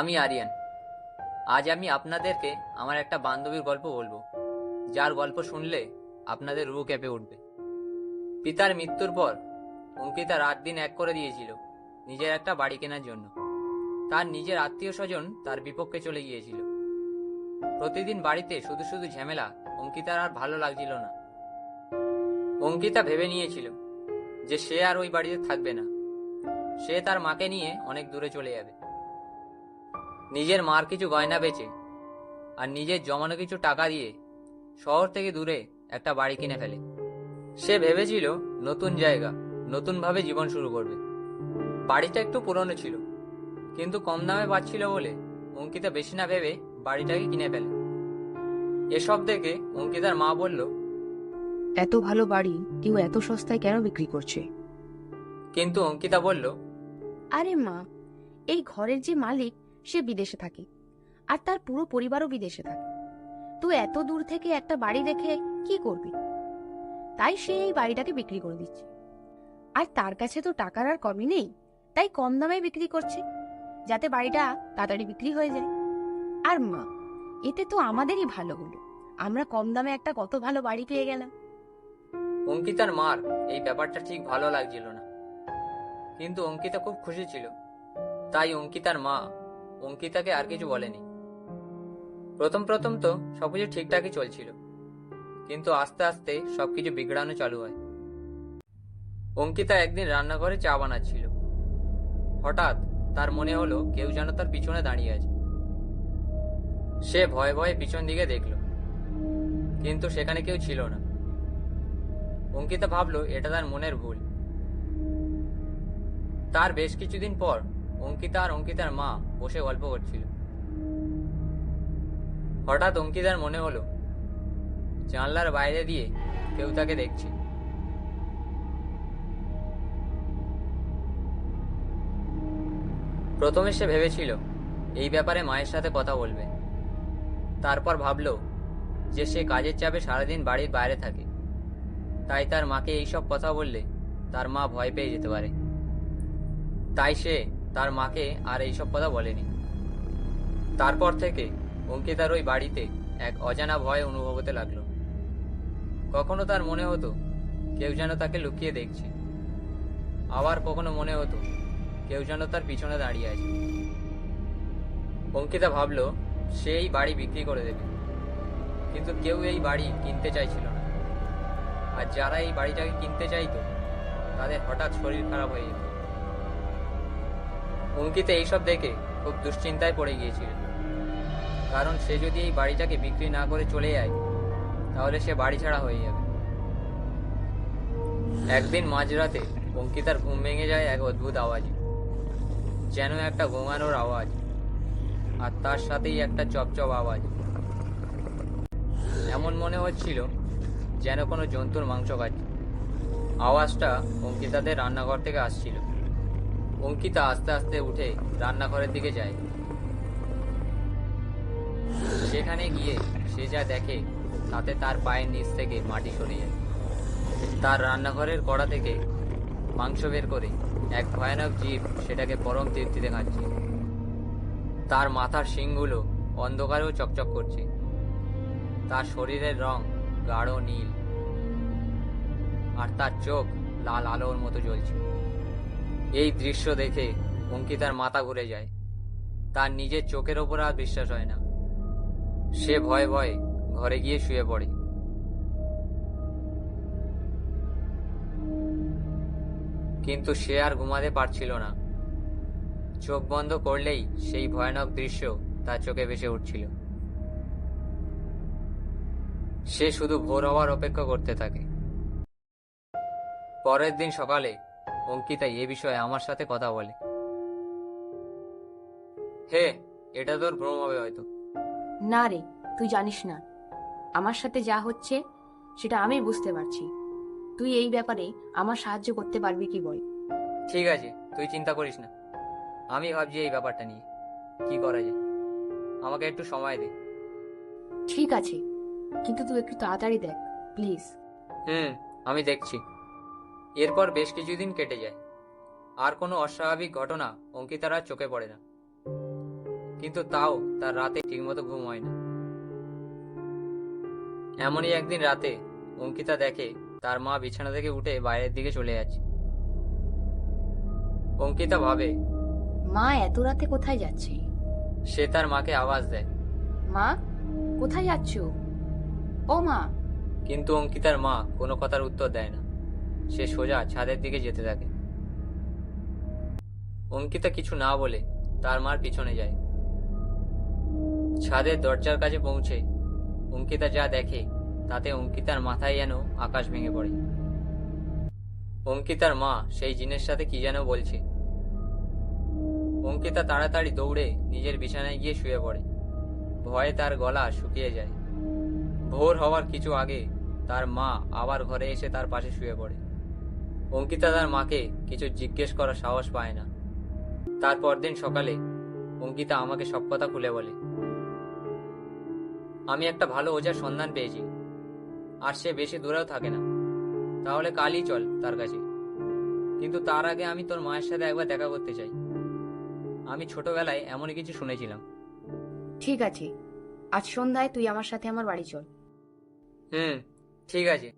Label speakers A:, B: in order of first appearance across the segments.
A: আমি আরিয়ান। আজ আমি আপনাদেরকে আমার একটা বান্ধবীর গল্প বলবো, যার গল্প শুনলে আপনাদের রুহ কেঁপে উঠবে। পিতার মৃত্যুর পর অঙ্কিতা রাত দিন এক করে দিয়েছিল নিজের একটা বাড়ি কেনার জন্য। তার নিজের আত্মীয় স্বজন তার বিপক্ষে চলে গিয়েছিল। প্রতিদিন বাড়িতে শুধু শুধু ঝামেলা অঙ্কিতার আর ভালো লাগছিল না। অঙ্কিতা ভেবে নিয়েছিল যে সে আর ওই বাড়িতে থাকবে না। সে তার মাকে নিয়ে অনেক দূরে চলে যাবে। নিজের মার কিছু গয়না বেচে আর নিজের জমানো কিছু টাকা দিয়ে শহর থেকে দূরে একটা বাড়ি কিনে ফেলে। সে ভেবেছিল নতুন জায়গা, নতুনভাবে জীবন শুরু করবে। বাড়িটা একটু পুরনো ছিল, কিন্তু কম দামে পাচ্ছিল বলে অঙ্কিতা বেশি না ভেবে বাড়িটাকে কিনে ফেলে। এসব দেখে অঙ্কিতার মা বলল,
B: এত ভালো বাড়ি কেউ এত সস্তায় কেন বিক্রি করছে?
A: কিন্তু অঙ্কিতা বলল,
B: আরে মা, এই ঘরের যে মালিক সে বিদেশে থাকে, আর তার পুরো পরিবারও বিদেশে থাকে। তুই এত দূর থেকে একটা বাড়ি দেখে কি করবি? তাই সে এই বাড়িটাকে বিক্রি করে দিচ্ছে। আর তার কাছে তো টাকার আর কমই নেই, তাই কম দামে বিক্রি করছে, যাতে বাড়িটা তাড়াতাড়ি বিক্রি হয়ে যায়। আর মা, এতে তো আমাদেরই ভালো হলো, আমরা কম দামে একটা কত ভালো বাড়ি পেয়ে গেলাম।
A: অঙ্কিতার মার এই ব্যাপারটা ঠিক ভালো লাগছিল না, কিন্তু অঙ্কিতা খুব খুশি ছিল। তাই অঙ্কিতার মা অঙ্কিতাকে আর কিছু বলেনি। প্রথম প্রথম তো সবকিছু ঠিকঠাকই চলছিল, কিন্তু আস্তে আস্তে সবকিছু বিগড়ানো চালু হয়। অঙ্কিতা একদিন রান্নাঘরে চা বানাচ্ছিল। হঠাৎ তার মনে হলো কেউ যেন তার পিছনে দাঁড়িয়ে আছে। সে ভয়ে ভয়ে পিছন দিকে দেখল, কিন্তু সেখানে কেউ ছিল না। অঙ্কিতা ভাবলো এটা তার মনের ভুল। তার বেশ কিছুদিন পর অঙ্কিতা আর অঙ্কিতার মা বসে গল্প করছিল। হঠাৎ অঙ্কিতার মনে হলো জানলার বাইরে দিয়ে কেউ তাকে দেখছে। প্রথমে সে ভেবেছিল এই ব্যাপারে মায়ের সাথে কথা বলবে। তারপর ভাবলো যে সে কাজের চাপে সারাদিন বাড়ির বাইরে থাকে, তাই তার মাকে এইসব কথা বললে তার মা ভয় পেয়ে যেতে পারে। তাই সে তার মাকে আর এইসব কথা বলেনি। তারপর থেকে অঙ্কিতার ওই বাড়িতে এক অজানা ভয় অনুভব হতে লাগলো। কখনো তার মনে হতো কেউ যেন তাকে লুকিয়ে দেখছে, আবার কখনো মনে হতো কেউ যেন তার পিছনে দাঁড়িয়ে আছে। অঙ্কিতা ভাবলো সে এই বাড়ি বিক্রি করে দেবে, কিন্তু কেউ এই বাড়ি কিনতে চাইছিল না। আর যারা এই বাড়িটাকে কিনতে চাইতো তাদের হঠাৎ শরীর খারাপ হয়ে যেত। অঙ্কিতা এইসব দেখে খুব দুশ্চিন্তায় পড়ে গিয়েছিল, কারণ সে যদি এই বাড়িটাকে বিক্রি না করে চলে যায় তাহলে সে বাড়ি ছাড়া হয়ে যাবে। একদিন মাঝরাতে অঙ্কিতার ঘুম ভেঙে যায় এক অদ্ভুত আওয়াজে, যেন একটা ঘুমানোর আওয়াজ, আর তার সাথেই একটা চপচপ আওয়াজ। এমন মনে হচ্ছিল যেন কোনো জন্তুর মাংস খাচ্ছে। আওয়াজটা অঙ্কিতাদের রান্নাঘর থেকে আসছিল। অঙ্কিতা আস্তে আস্তে উঠে রান্নাঘরের দিকে যায়। সেখানে গিয়ে সে যা দেখে তাতে তার পায়ের নিচ থেকে মাটি সরে যায়। তার রান্নাঘরের কড়া থেকে মাংস বের করে এক ভয়ানক জীব সেটাকে পরম তৃপ্তিতে খাচ্ছে। তার মাথার শিংগুলো অন্ধকারেও চকচক করছে। তার শরীরের রং গাঢ় নীল, আর তার চোখ লাল আলোর মতো জ্বলছে। এই দৃশ্য দেখে অঙ্কিতার মাথা ঘুরে যায়। তার নিজের চোখের ওপর আর বিশ্বাস হয় না। সে ভয়ে ভয়ে ঘরে গিয়ে শুয়ে পড়ে। কিন্তু সে আর ঘুমাতে পারছিল না। চোখ বন্ধ করলেই সেই ভয়ানক দৃশ্য তার চোখে ভেসে উঠছিল। সে শুধু ভোর হওয়ার অপেক্ষা করতে থাকে। পরের দিন সকালে অঙ্কিতা এ বিষয়ে আমার সাথে কথা বলে। হে, এটা তোর ভ্রম হবে হয়তো।
B: না রে, তুই জানিস না আমার সাথে যা হচ্ছে সেটা আমি বুঝতে পারছি। তুই এই ব্যাপারে আমার সাহায্য করতে পারবি কি বল?
A: ঠিক আছে, তুই চিন্তা করিস না। আমি ভাবছি এই ব্যাপারটা নিয়ে কি করা যায়। আমাকে একটু সময় দে।
B: ঠিক আছে, কিন্তু তুই একটু তাড়াতাড়ি দেখ, প্লিজ।
A: হুম, আমি দেখছি। এরপর বেশ কিছুদিন কেটে যায়। আর কোনো অস্বাভাবিক ঘটনা অঙ্কিতার আর চোখে পড়ে না। কিন্তু তাও তার রাতে ঠিকমতো ঘুম হয় না। এমনই একদিন রাতে অঙ্কিতা দেখে তার মা বিছানা থেকে উঠে বাইরের দিকে চলে যাচ্ছে। অঙ্কিতা ভাবে,
B: মা এত রাতে কোথায় যাচ্ছে?
A: সে তার মাকে আওয়াজ দেয়,
B: মা, কোথায় যাচ্ছ? ও মা!
A: কিন্তু অঙ্কিতার মা কোনো কথার উত্তর দেয় না। সে সোজা ছাদের দিকে যেতে থাকে। অঙ্কিতা কিছু না বলে তার মার পিছনে যায়। ছাদের দরজার কাছে পৌঁছে অঙ্কিতা যা দেখে তাতে অঙ্কিতার মাথায় যেন আকাশ ভেঙে পড়ে। অঙ্কিতার মা সেই জিনের সাথে কি যেন বলছে। অঙ্কিতা তাড়াতাড়ি দৌড়ে নিজের বিছানায় গিয়ে শুয়ে পড়ে। ভয়ে তার গলা শুকিয়ে যায়। ভোর হওয়ার কিছু আগে তার মা আবার ঘরে এসে তার পাশে শুয়ে পড়ে। অঙ্কিতা তার মাকে কিছু জিজ্ঞেস করার সাহস পায় না। তারপর দিন সকালে অঙ্কিতা আমাকে সব কথা খুলে বলে, আমি একটা ভালো ওঝার সন্ধান পেয়েছি, আর সে বেশি দূরেও থাকে না। তাহলে কালই চল তার কাছে। কিন্তু তার আগে আমি তোর মায়ের সাথে একবার দেখা করতে চাই। আমি ছোটবেলায় এমনই কিছু শুনেছিলাম।
B: ঠিক আছে, আজ সন্ধ্যায় তুই আমার সাথে আমার বাড়ি চল।
A: হুম, ঠিক আছে।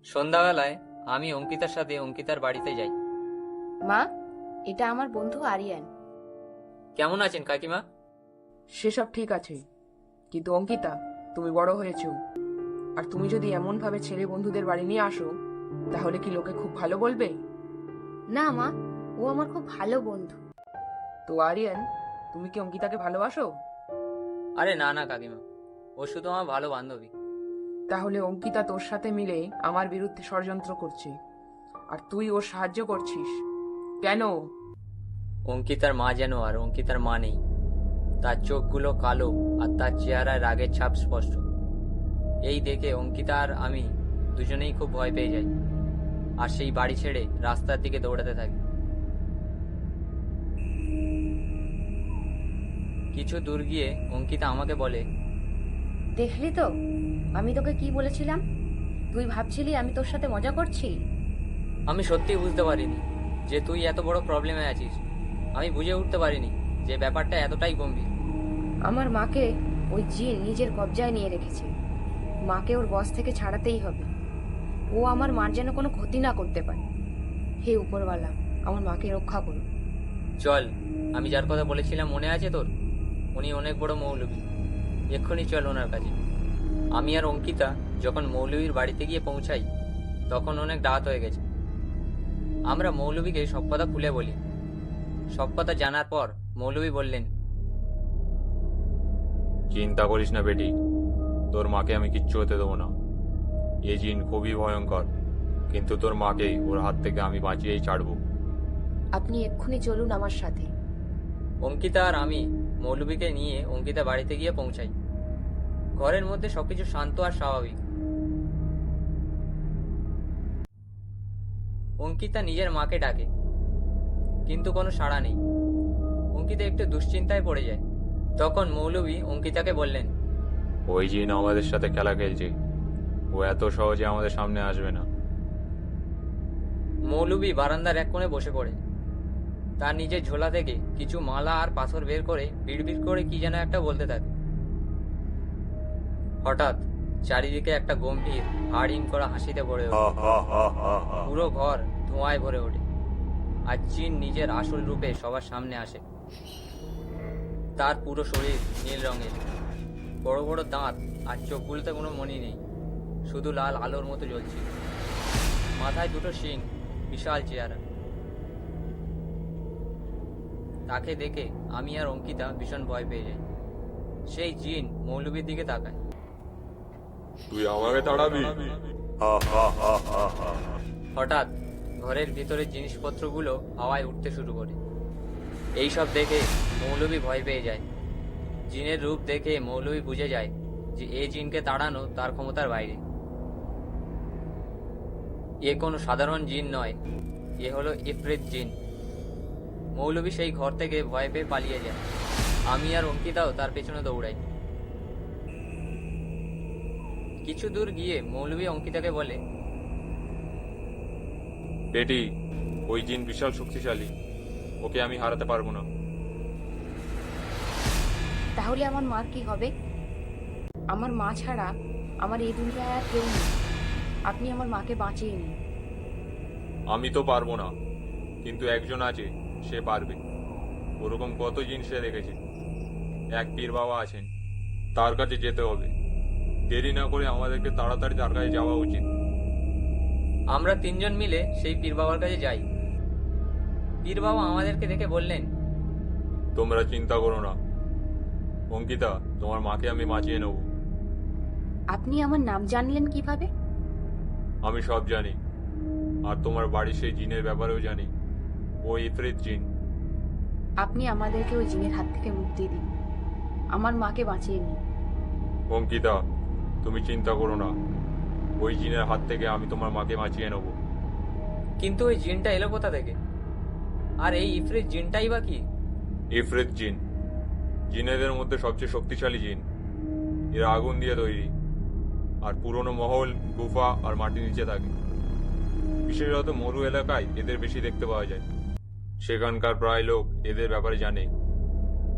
A: সন্ধ্যাবেলায় আমি অঙ্কিতার সাথে অঙ্কিতার বাড়িতে যাই।
B: মা, এটা আমার বন্ধু আরিয়ান।
A: কেমন আছেন কাকিমা?
C: সেসব ঠিক আছে, কিন্তু অঙ্কিতা, তুমি বড় হয়েছো, আর তুমি যদি এমন ভাবে ছেলে বন্ধুদের বাড়ি নিয়ে আসো, তাহলে কি লোকে খুব ভালো বলবে?
B: না মা, ও আমার খুব ভালো বন্ধু।
C: তো আরিয়ান, তুমি কি অঙ্কিতাকে ভালোবাসো?
A: আরে না না কাকিমা, ও শুধু আমার ভালো বান্ধবী।
C: তাহলে অঙ্কিতা তোর সাথে মিলে আমার বিরুদ্ধে ষড়যন্ত্র করছে, আর তুই ওর সাহায্য করছিস কেন?
A: অঙ্কিতার মা যেন আর অঙ্কিতার মা নেই। তার চোখগুলো কালো আর তার চেহারায় রাগের ছাপ স্পষ্ট। এই দেখে অঙ্কিতা আর আমি দুজনেই খুব ভয় পেয়ে যাই, আর সেই বাড়ি ছেড়ে রাস্তার দিকে দৌড়াতে থাকি। কিছু দূর গিয়ে অঙ্কিতা আমাকে বলে,
B: দেখলি তো আমি তোকে কি বলেছিলাম? তুই ভাবছিলি আমি তোর সাথে মজা করছি।
A: আমি সত্যিই বুঝতে পারিনি যে তুই এত বড় প্রবলেমে আছিস। আমি বুঝে উঠতে পারিনি যে ব্যাপারটা এতটাই গম্ভীর।
B: আমার মাকে ওই জিন নিজের কবজায় নিয়ে রেখেছে। মাকে ওর বশ থেকে ছাড়াতেই হবে। ও আমার মার যেন কোনো ক্ষতি না করতে পারে। হে উপরওয়ালা, আমার মাকে রক্ষা করুন।
A: চল, আমি যার কথা বলেছিলাম মনে আছে তোর? উনি অনেক বড় মৌলবী। এক্ষুনি চল ওনার কাছে। আমি আর অঙ্কিতা যখন মৌলবীর বাড়িতে গিয়ে পৌঁছাই তখন অনেক রাত হয়ে গেছে। আমরা মৌলবীকে সব কথা খুলে বলি। সব কথা জানার পর মৌলবী বললেন,
D: চিন্তা করিস না বেটি, তোর মাকে আমি কিচ্ছু হতে দেবো না। এ জিন খুবই ভয়ঙ্কর, কিন্তু তোর মাকে ওর হাত থেকে আমি বাঁচিয়েই ছাড়বো।
B: আপনি এক্ষুনি চলুন আমার সাথে।
A: অঙ্কিতা আর আমি মৌলবীকে নিয়ে অঙ্কিতা বাড়িতে গিয়ে পৌঁছাই। ঘরের মধ্যে সবকিছু শান্ত আর স্বাভাবিক। অঙ্কিতা নিজের মাকে ডাকে, কিন্তু কোনো সাড়া নেই। অঙ্কিতা একটু দুশ্চিন্তায় পড়ে যায়। তখন মৌলবী অঙ্কিতাকে বললেন,
D: ওই জিন আমাদের সাথে খেলা খেলছে, ও এত সহজে আমাদের সামনে আসবে না।
A: মৌলবী বারান্দার এক কোণে বসে পড়ে। তার নিজের ঝোলা থেকে কিছু মালা আর পাথর বের করে বিড়বিড় করে কি যেন একটা বলতে থাকে। হঠাৎ চারিদিকে একটা গম্ভীর হাড় হিম করা হাসিতে ভরে ওঠে। পুরো ঘর ধোঁয়ায় ভরে ওঠে, আর জিন নিজের আসল রূপে সবার সামনে আসে। তার পুরো শরীর নীল রঙের, বড় বড় দাঁত, আর চোখগুলোতে কোনো মনি নেই, শুধু লাল আলোর মতো জ্বলছে। মাথায় দুটো শিং, বিশাল চেহারা। তাকে দেখে আমি আর অঙ্কিতা ভীষণ ভয় পেয়ে যাই। সেই জিন মৌলবীর দিকে তাকায়।
D: তুই আমাকে তাড়াবি?
A: হঠাৎ ঘরের ভিতরের জিনিসপত্রগুলো হাওয়ায় উঠতে শুরু করে। এইসব দেখে মৌলবী ভয় পেয়ে যায়। জিনের রূপ দেখে মৌলবী বুঝে যায় যে এই জিনকে তাড়ানো তার ক্ষমতার বাইরে। এ কোনো সাধারণ জিন নয়, এ হলো ইফরিত জিন। মৌলবী সেই ঘর থেকে ভয় পেয়ে পালিয়ে যায়। আমি আর অঙ্কিতাও তার পেছনে দৌড়াই। কিছু দূর গিয়ে মৌলবী অঙ্কিতাকে বলে,
D: বেটি, ওই জিন বিশাল শক্তিশালী, ওকে আমি হারাতে পারবো না।
B: তাহলে আমার মার কি হবে? আমার মা ছাড়া আমার এই দুনিয়ায় আর কেউ নেই। আপনি আমার মাকে বাঁচিয়ে নিন।
D: আমি তো পারবো না, কিন্তু একজন আছে, সে পারবে। ওরকম কত জিন সে দেখেছে। এক পীর বাবা আছেন, তার কাছে যেতে হবে। দেরি না করে আমাদেরকে তাড়াতাড়ি তার কাছে যাওয়া উচিত।
A: আমরা তিনজন মিলে সেই পীর বাবার কাছে যাই। পীর বাবা আমাদেরকে দেখে বললেন,
D: তোমরা চিন্তা করো না অঙ্কিতা, তোমার মাকে আমি বাঁচিয়ে নেব।
B: আপনি আমার নাম জানলেন কিভাবে?
D: আমি সব জানি, আর তোমার বাড়ির সেই জিনের ব্যাপারেও জানি। ও ইফরিত জিন।
B: আপনি আমাদেরকে ওই জিনের হাত থেকে মুক্তি দিন, আমার মাকে বাঁচিয়ে নিন।
D: অঙ্কিতা, তুমি চিন্তা করো না, ওই জিনের হাত থেকে আমি তোমার মাকে বাঁচিয়ে নেব।
A: কিন্তু ওই জিনটা এলো কোথা থেকে? আর এই ইফরিত জিনটাই বা কি?
D: ইফরিত জিন জিনেদের মধ্যে সবচেয়ে শক্তিশালী জিন। এরা আগুন দিয়ে তৈরি, আর পুরনো মহল, গুফা আর মাটির নিচে থাকে। বিশেষত মরু এলাকায় এদের বেশি দেখতে পাওয়া যায়। সেখানকার প্রায় লোক এদের ব্যাপারে জানে।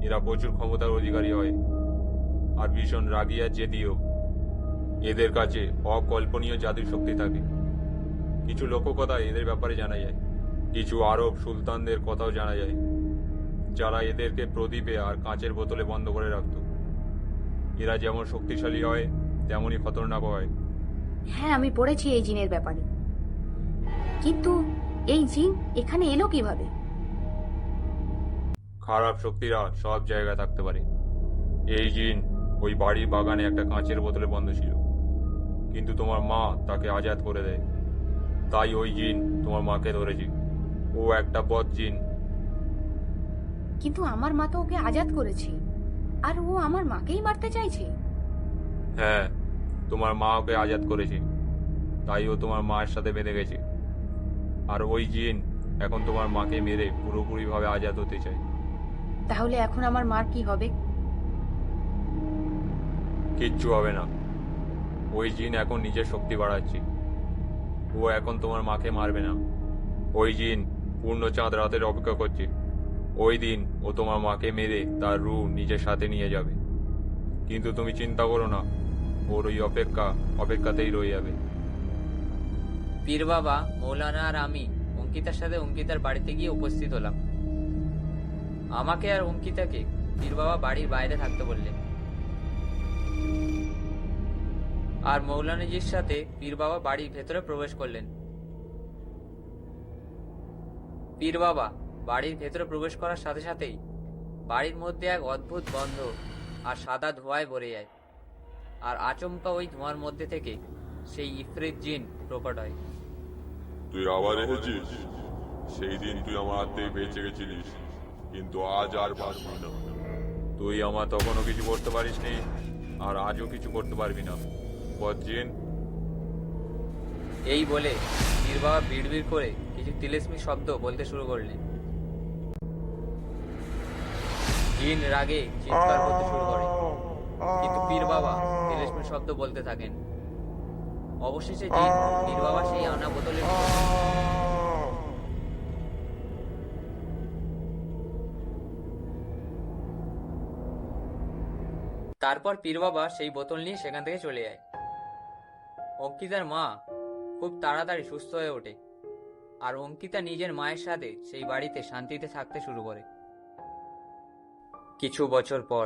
D: এরা প্রচুর ক্ষমতার অধিকারী হয়, আর ভীষণ রাগী আর জেদিও। এদের কাছে অকল্পনীয় জাদুর শক্তি থাকে। কিছু লোককথা এদের ব্যাপারে জানা যায়। কিছু আরব সুলতানদের কথাও জানা যায়, যারা এদেরকে প্রদীপে আর কাঁচের বোতলে বন্ধ করে রাখত। এরা যেমন শক্তিশালী হয়, তেমনই খতরনাক হয়।
B: হ্যাঁ, আমি পড়েছি এই জিনের ব্যাপারে, কিন্তু এই জিন এখানে এলো কিভাবে?
D: খারাপ শক্তিরা সব জায়গায় থাকতে পারে। এই জিন ওই বাড়ির বাগানে একটা কাঁচের বোতলে বন্ধ ছিল, কিন্তু তোমার মা তাকে আজাদ করে দেয়। তাই ওই জিন তোমার মাকে ধরেছে। ও একটা বদ জিন।
B: কিন্তু আমার মা তো ওকে আজাদ করেছে, আর ও আমার মাকেই মারতে চাইছে।
D: হ্যাঁ, তোমার মা ওকে আজাদ করেছে, তাই ও তোমার মায়ের সাথে বেঁধে গেছে। আর ওই জিন এখন তোমার মাকে মেরে পুরোপুরিভাবে আজাদ হতে চায়।
B: তাহলে এখন আমার মার কি হবে?
D: কিচ্ছু হবে না। ওই জিন এখন নিজের শক্তি বাড়াচ্ছে। ও এখন তোমার মাকে মারবে না। ওই জিন পূর্ণ চাঁদ রাতের অপেক্ষা করছে। ওই দিন ও তোমার মাকে মেরে তার রূহ নিজের সাথে নিয়ে যাবে। কিন্তু তুমি চিন্তা করো না, ওর ওই অপেক্ষাতেই রয়ে যাবে।
A: পীর বাবা, মৌলানা আর আমি অঙ্কিতার সাথে অঙ্কিতার বাড়িতে গিয়ে উপস্থিত হলাম। আমাকে আর অঙ্কিতাকে পীর বাবা বাড়ির বাইরে থাকতে বললেন, আর মৌলানাজির সাথে পীর বাবা বাড়ির ভেতরে প্রবেশ করলেন। পীর বাবা বাড়ির ভেতরে প্রবেশ করার সাথে সাথেই বাড়ির মধ্যে এক অদ্ভুত গন্ধ আর সাদা ধোঁয়ায় ভরে যায়। আর আচমকা ওই ধোঁয়ার মধ্যে থেকে সেই ইফরিত জিন প্রকট হয়।
E: তুই আবার এসেছিস? সেই দিন তুই আমার হাত থেকে বেঁচে গেছিলিস, কিন্তু আজ আর পারবি না।
D: তুই আমার তখনও কিছু করতে পারিসনি, আর আজও কিছু করতে পারবি না, বদজিন।
A: এই বলে পীর বাবা বিড়বিড় করে কিছু তিলেস্মি শব্দ বলতে শুরু করলেন। জিন রাগে চিৎকার করতে শুরু করে, কিন্তু পীর বাবা তিলেস্মি শব্দ বলতে থাকেন। অবশেষে জিন পীর বাবা সেই আনা বোতলে তারপর পীর বাবা সেই বোতল নিয়ে সেখান থেকে চলে যায়। অঙ্কিতার মা খুব তাড়াতাড়ি সুস্থ হয়ে ওঠে, আর অঙ্কিতা নিজের মায়ের সাথে সেই বাড়িতে শান্তিতে থাকতে শুরু করে। কিছু বছর পর